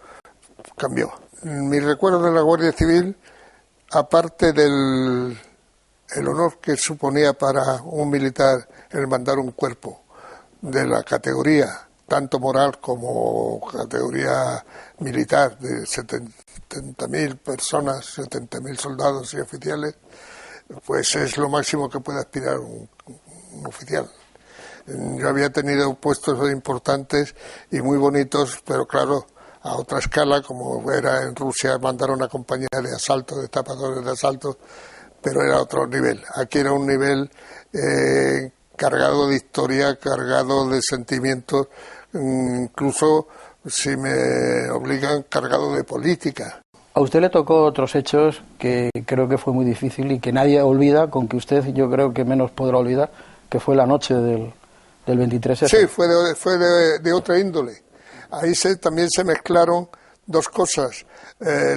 cambió. Mi recuerdo de la Guardia Civil, aparte del honor que suponía para un militar el mandar un cuerpo de la categoría, tanto moral como categoría militar, de 70.000 personas, 70.000 soldados y oficiales, pues es lo máximo que puede aspirar un oficial. Yo había tenido puestos importantes y muy bonitos, pero claro, a otra escala, como era en Rusia, mandar una compañía de asalto, de tapadores de asalto, pero era otro nivel. Aquí era un nivel cargado de historia, cargado de sentimientos, incluso, si me obligan, cargado de política. A usted le tocó otros hechos que creo que fue muy difícil y que nadie olvida, con que usted yo creo que menos podrá olvidar, que fue la noche del 23F. Sí, fue de otra índole. Ahí también se mezclaron dos cosas.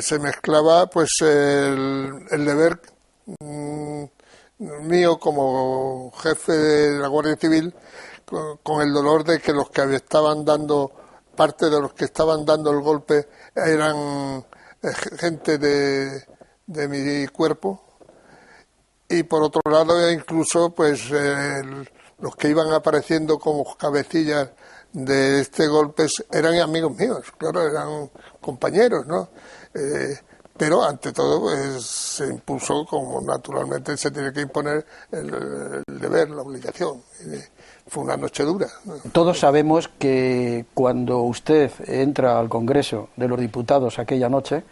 Se mezclaba pues el deber mío como jefe de la Guardia Civil con el dolor de que los que estaban dando, parte de los que estaban dando el golpe eran gente de mi cuerpo, y por otro lado incluso pues los que iban apareciendo como cabecillas de este golpe eran amigos míos, claro, eran compañeros, ¿no? Pero ante todo pues, se impuso, como naturalmente se tiene que imponer, el deber, la obligación. Fue una noche dura, ¿no? Todos sabemos que cuando usted entra al Congreso de los Diputados aquella noche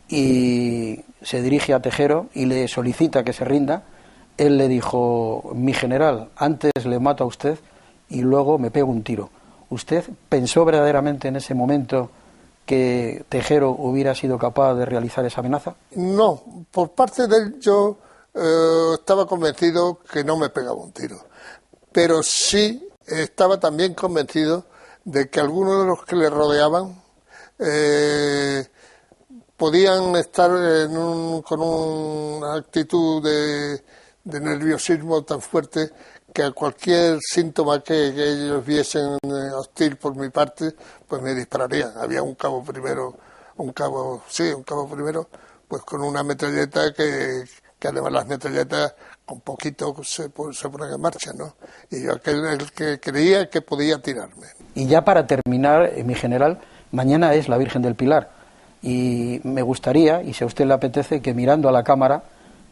y se dirige a Tejero y le solicita que se rinda, él le dijo: mi general, antes le mato a usted y luego me pego un tiro. ¿Usted pensó verdaderamente en ese momento que Tejero hubiera sido capaz de realizar esa amenaza? No, por parte de él yo estaba convencido que no me pegaba un tiro, pero sí estaba también convencido de que algunos de los que le rodeaban podían estar con una actitud de nerviosismo tan fuerte que a cualquier síntoma que ellos viesen hostil por mi parte, pues me dispararían. Había un cabo primero, pues con una metralleta que además las metralletas con poquito se ponen en marcha, ¿no? Y yo el que creía que podía tirarme. Y ya para terminar, mi general, mañana es la Virgen del Pilar y me gustaría, y si a usted le apetece, que mirando a la cámara,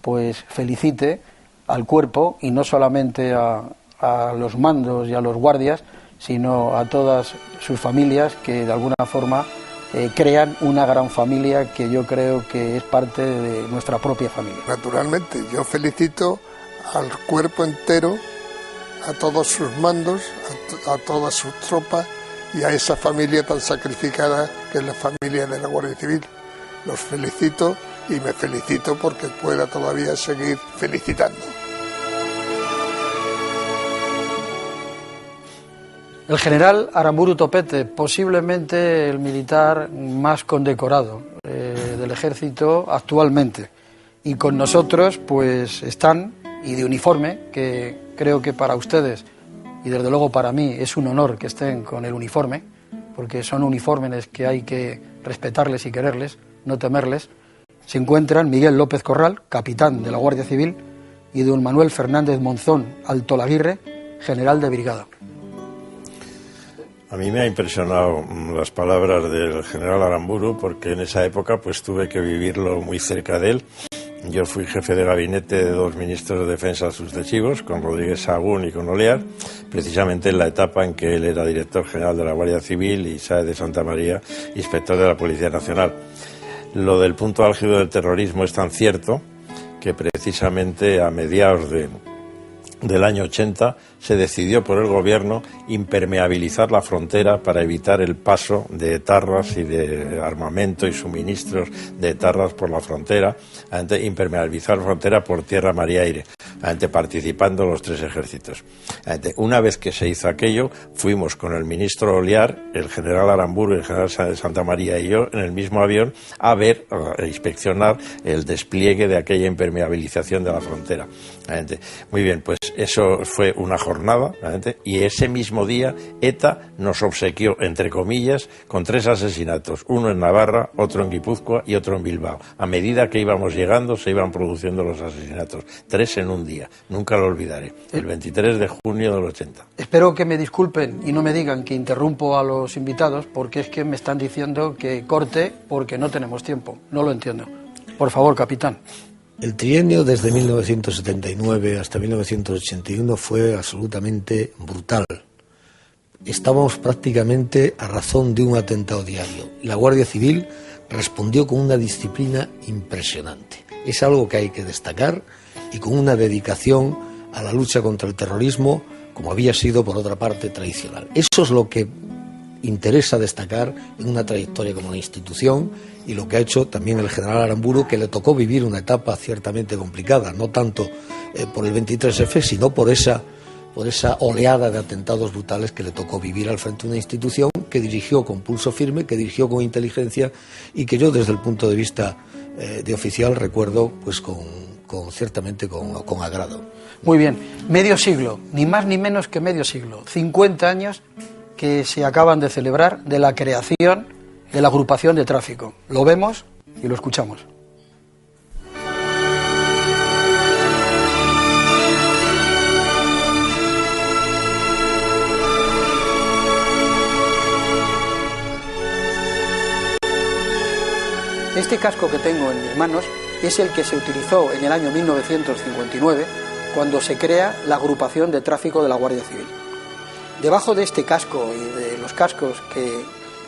pues felicite al cuerpo, y no solamente a los mandos y a los guardias, sino a todas sus familias que de alguna forma crean una gran familia que yo creo que es parte de nuestra propia familia. Naturalmente, yo felicito al cuerpo entero, a todos sus mandos, a todas sus tropas y a esa familia tan sacrificada que es la familia de la Guardia Civil. Los felicito y me felicito porque pueda todavía seguir felicitando. El general Aramburu Topete, posiblemente el militar más condecorado del ejército actualmente. Y con nosotros pues están, y de uniforme, que creo que para ustedes, y desde luego para mí, es un honor que estén con el uniforme, porque son uniformes que hay que respetarles y quererles, no temerles. Se encuentran Miguel López Corral, capitán de la Guardia Civil, y don Manuel Fernández Monzón Altolaguirre, general de brigada. A mí me ha impresionado las palabras del general Aramburu, porque en esa época pues tuve que vivirlo muy cerca de él. Yo fui jefe de gabinete de dos ministros de defensa sucesivos, con Rodríguez Sagún y con Olear, precisamente en la etapa en que él era director general de la Guardia Civil y Sáez de Santa María, inspector de la Policía Nacional. Lo del punto álgido del terrorismo es tan cierto que precisamente a mediados del año 80 se decidió por el gobierno impermeabilizar la frontera para evitar el paso de etarras y de armamento y suministros de etarras por la frontera, impermeabilizar la frontera por tierra, mar y aire, participando los tres ejércitos. Una vez que se hizo aquello, fuimos con el ministro Olear, el general Aramburu, el general de Santa María y yo en el mismo avión a inspeccionar el despliegue de aquella impermeabilización de la frontera. Muy bien, pues eso fue una jornada, y ese mismo día ETA nos obsequió, entre comillas, con 3 asesinatos, uno en Navarra, otro en Guipúzcoa y otro en Bilbao. A medida que íbamos llegando se iban produciendo los asesinatos, 3 en un día, nunca lo olvidaré, el 23 de junio del 80. Espero que me disculpen y no me digan que interrumpo a los invitados, porque es que me están diciendo que corte porque no tenemos tiempo, no lo entiendo. Por favor, capitán. El trienio desde 1979 hasta 1981 fue absolutamente brutal. Estábamos prácticamente a razón de un atentado diario. La Guardia Civil respondió con una disciplina impresionante. Es algo que hay que destacar y con una dedicación a la lucha contra el terrorismo como había sido, por otra parte, tradicional. Eso es lo que interesa destacar en una trayectoria como una institución y lo que ha hecho también el general Aramburu, que le tocó vivir una etapa ciertamente complicada, no tanto por el 23F, sino por esa oleada de atentados brutales que le tocó vivir al frente de una institución que dirigió con pulso firme, que dirigió con inteligencia y que yo desde el punto de vista de oficial recuerdo pues ciertamente con agrado. Muy bien, medio siglo, ni más ni menos que medio siglo, 50 años que se acaban de celebrar de la creación de la agrupación de tráfico. Lo vemos y lo escuchamos. Este casco que tengo en mis manos es el que se utilizó en el año 1959 cuando se crea la agrupación de tráfico de la Guardia Civil. Debajo de este casco y de los cascos que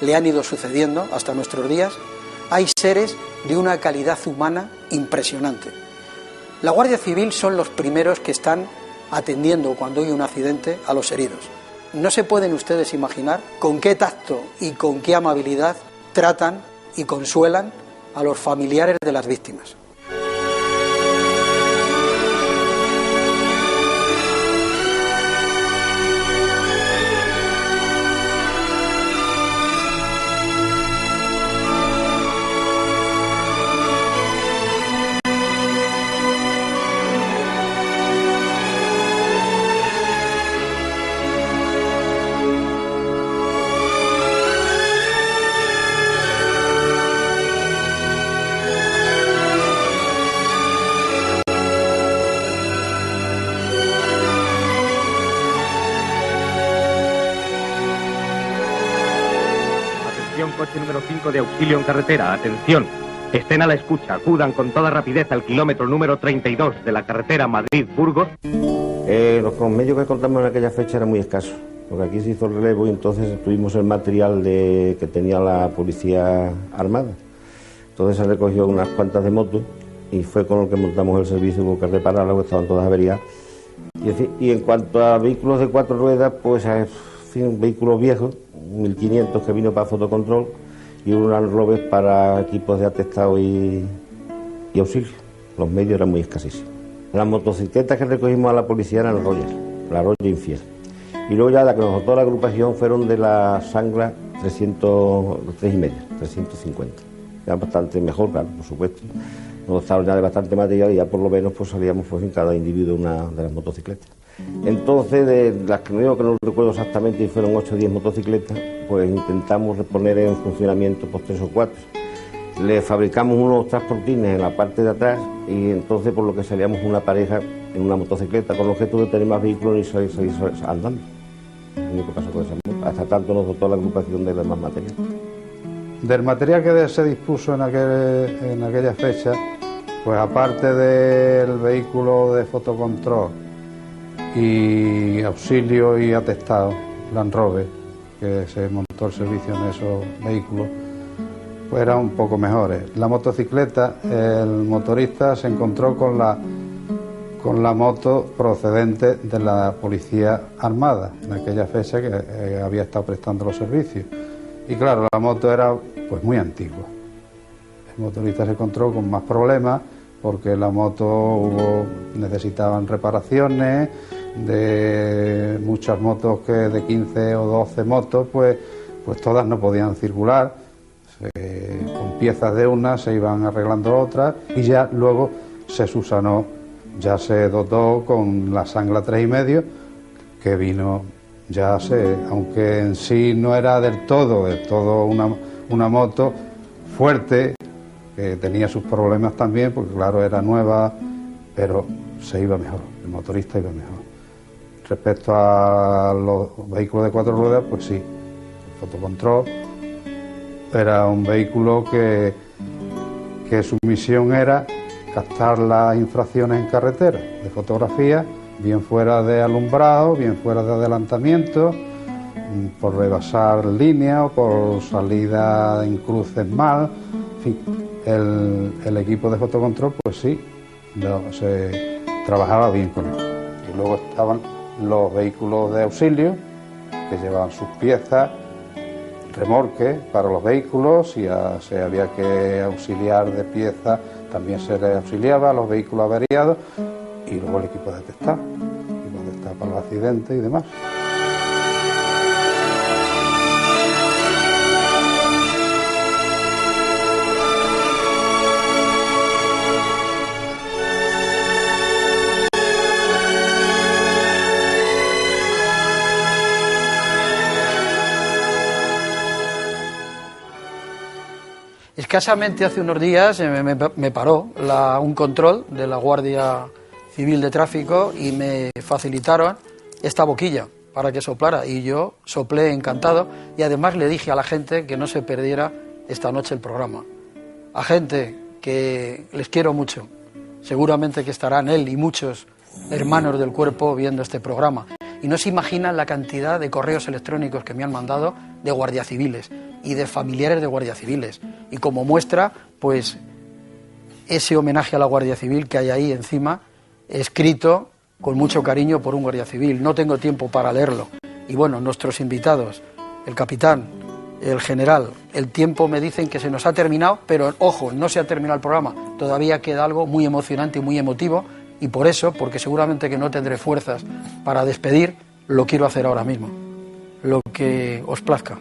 le han ido sucediendo hasta nuestros días, hay seres de una calidad humana impresionante. La Guardia Civil son los primeros que están atendiendo cuando hay un accidente a los heridos. No se pueden ustedes imaginar con qué tacto y con qué amabilidad tratan y consuelan a los familiares de las víctimas. Coche número 5 de auxilio en carretera. Atención. Estén a la escucha. Acudan con toda rapidez al kilómetro número 32 de la carretera Madrid-Burgos. Los medios que contamos en aquella fecha eran muy escasos. porque aquí se hizo el relevo y entonces tuvimos el material que tenía la policía armada. Entonces se recogió unas cuantas de motos y fue con lo que montamos el servicio, hubo que repararlas, porque estaban todas averiadas. Y en cuanto a vehículos de 4 ruedas, pues vehículos viejos, 1500 que vino para fotocontrol y un Land Rover para equipos de atestado y auxilio. Los medios eran muy escasísimos. Las motocicletas que recogimos a la policía eran la Roger Infiel. Y luego ya la que nos votó la agrupación fueron de la Sangla 350. Ya bastante mejor, claro, por supuesto. Nos dotaron ya de bastante material y ya por lo menos pues salíamos pues, en cada individuo una de las motocicletas. Entonces, de las que no recuerdo exactamente, y fueron 8 o 10 motocicletas, pues intentamos reponer en funcionamiento pues 3 o 4. Le fabricamos unos transportines en la parte de atrás y entonces por lo que salíamos una pareja en una motocicleta con el objeto de tener más vehículos y salir andando. Lo único que pasó con esa moto. Hasta tanto nos dotó la agrupación de más material. Del material que se dispuso en aquella fecha, pues aparte del vehículo de fotocontrol y auxilio y atestado, Land Rover, que se montó el servicio en esos vehículos, pues eran un poco mejores. La motocicleta, el motorista se encontró con la moto procedente de la policía armada, en aquella fecha que había estado prestando los servicios. Y claro, la moto era pues muy antigua. El motorista se encontró con más problemas porque la moto necesitaban reparaciones, de muchas motos que de 15 o 12 motos, pues todas no podían circular. Con piezas de unas se iban arreglando otras y ya luego se subsanó, ya se dotó con la Sangla 3,5, que vino, aunque en sí no era del todo una moto fuerte, que tenía sus problemas también, porque claro, era nueva, pero se iba mejor, el motorista iba mejor. Respecto a los vehículos de 4 ruedas, pues sí, el fotocontrol era un vehículo que su misión era captar las infracciones en carretera de fotografía, bien fuera de alumbrado, bien fuera de adelantamiento, por rebasar líneas o por salida en cruces mal. En fin, el equipo de fotocontrol, pues sí, se trabajaba bien con él. Y luego estaban los vehículos de auxilio, que llevaban sus piezas, remorques para los vehículos, si había que auxiliar de piezas, también se les auxiliaba a los vehículos averiados, y luego el equipo de atestado para los accidentes y demás. Escasamente hace unos días me paró un control de la Guardia Civil de Tráfico y me facilitaron esta boquilla para que soplara, y yo soplé encantado, y además le dije a la gente que no se perdiera esta noche el programa. A gente que les quiero mucho, seguramente que estarán él y muchos hermanos del cuerpo viendo este programa, y no se imaginan la cantidad de correos electrónicos que me han mandado de guardias civiles y de familiares de guardias civiles, y como muestra pues ese homenaje a la Guardia Civil que hay ahí encima, escrito con mucho cariño por un guardia civil. No tengo tiempo para leerlo. Y bueno, nuestros invitados, el capitán, el general, el tiempo me dicen que se nos ha terminado, pero ojo, no se ha terminado el programa, todavía queda algo muy emocionante y muy emotivo, y por eso, porque seguramente que no tendré fuerzas para despedir, lo quiero hacer ahora mismo, lo que os plazca.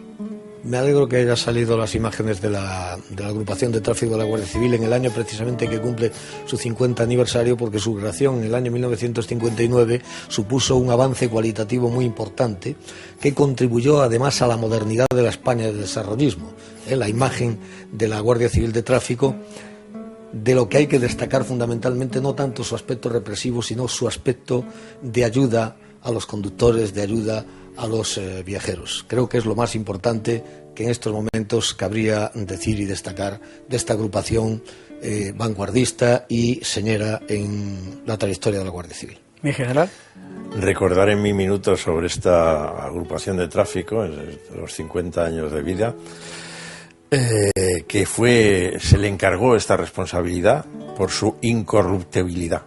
Me alegro que hayan salido las imágenes de la agrupación de tráfico de la Guardia Civil en el año precisamente que cumple su 50 aniversario, porque su creación en el año 1959 supuso un avance cualitativo muy importante que contribuyó además a la modernidad de la España del desarrollismo. La imagen de la Guardia Civil de Tráfico, de lo que hay que destacar fundamentalmente no tanto su aspecto represivo, sino su aspecto de ayuda a los conductores, de ayuda a los viajeros. Creo que es lo más importante que en estos momentos cabría decir y destacar de esta agrupación vanguardista y señera en la trayectoria de la Guardia Civil. ¿Mi general? recordar en mi minuto sobre esta agrupación de tráfico, en los 50 años de vida, que se le encargó esta responsabilidad por su incorruptibilidad,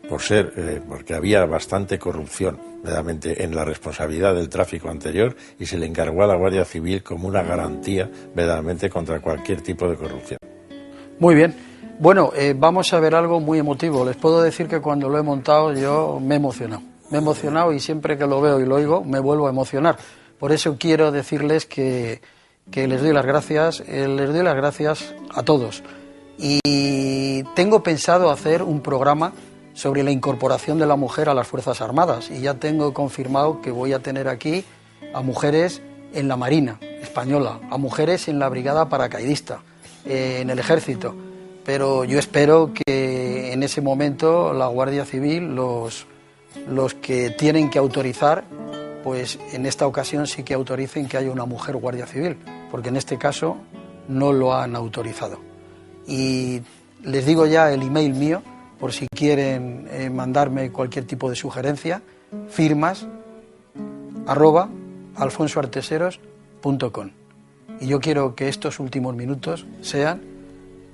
porque había bastante corrupción verdaderamente en la responsabilidad del tráfico anterior, y se le encargó a la Guardia Civil como una garantía verdaderamente contra cualquier tipo de corrupción. Muy bien. Bueno, vamos a ver algo muy emotivo. Les puedo decir que cuando lo he montado yo me he emocionado. Me he emocionado y siempre que lo veo y lo oigo me vuelvo a emocionar. Por eso quiero decirles que les doy las gracias a todos. Y tengo pensado hacer un programa sobre la incorporación de la mujer a las Fuerzas Armadas, y ya tengo confirmado que voy a tener aquí a mujeres en la Marina Española, a mujeres en la Brigada Paracaidista, en el Ejército, pero yo espero que en ese momento la Guardia Civil, los que tienen que autorizar, pues en esta ocasión sí que autoricen que haya una mujer Guardia Civil, porque en este caso no lo han autorizado. Y les digo ya el email mío, por si quieren mandarme cualquier tipo de sugerencia: firmas@alfonsoarteseros.com. Y yo quiero que estos últimos minutos sean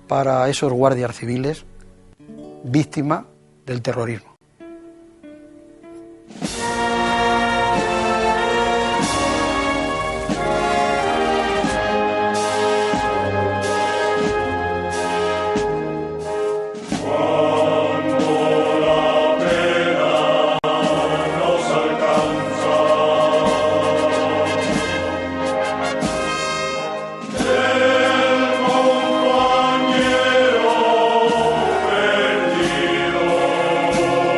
para esos guardias civiles víctimas del terrorismo. Perdido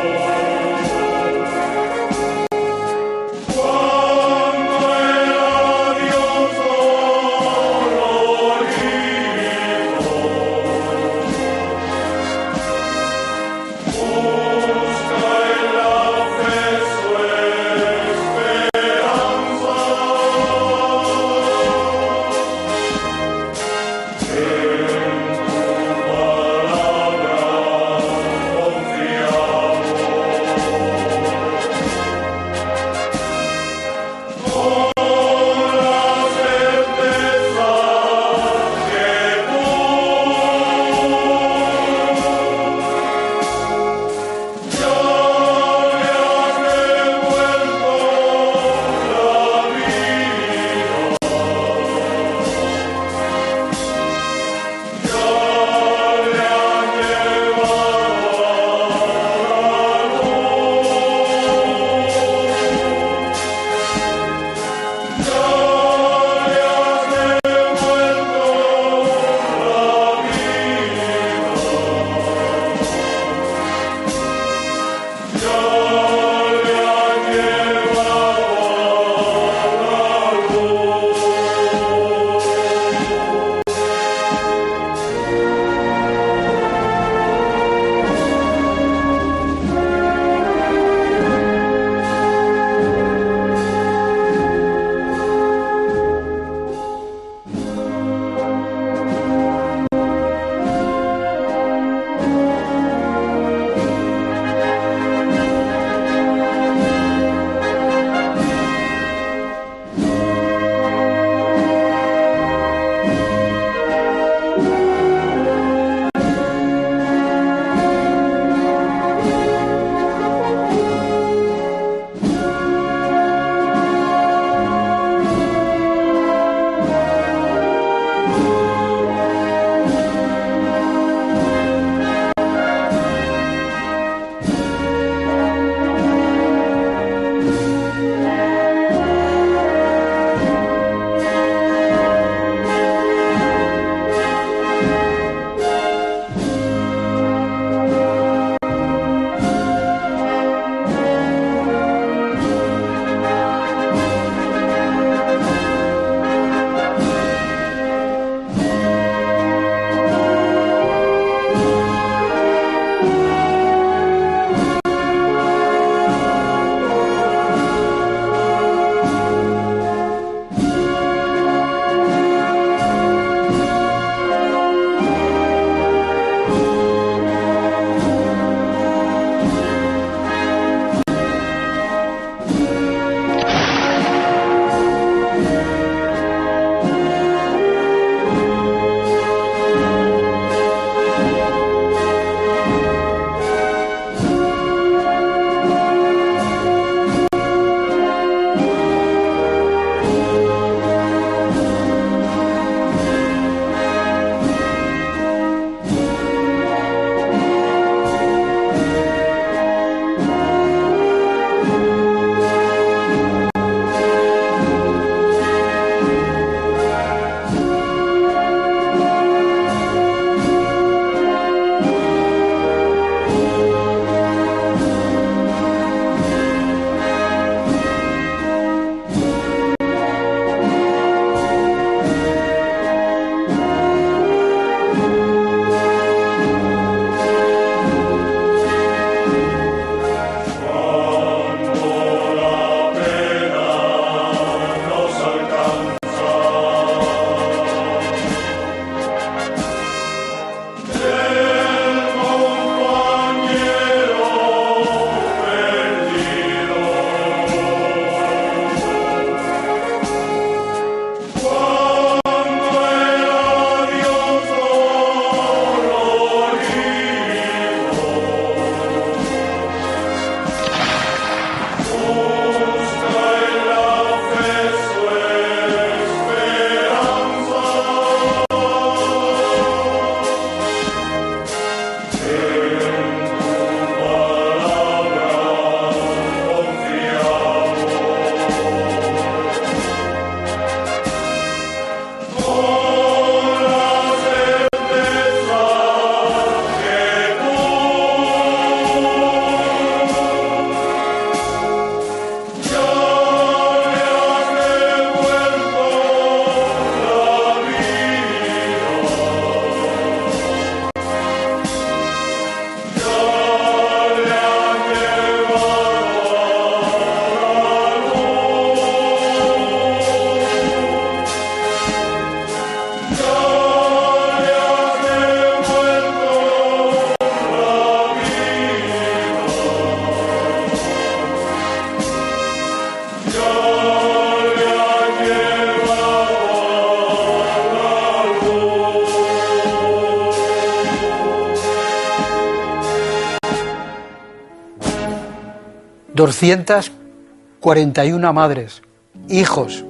241 madres, hijos,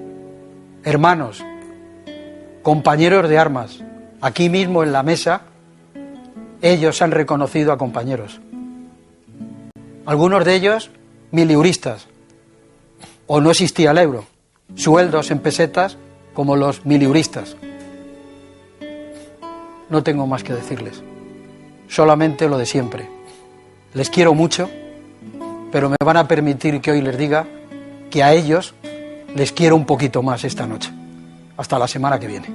hermanos, compañeros de armas. Aquí mismo en la mesa, ellos han reconocido a compañeros. Algunos de ellos miliuristas, o no existía el euro, sueldos en pesetas como los miliuristas. No tengo más que decirles, solamente lo de siempre. Les quiero mucho, pero me van a permitir que hoy les diga que a ellos les quiero un poquito más esta noche. Hasta la semana que viene.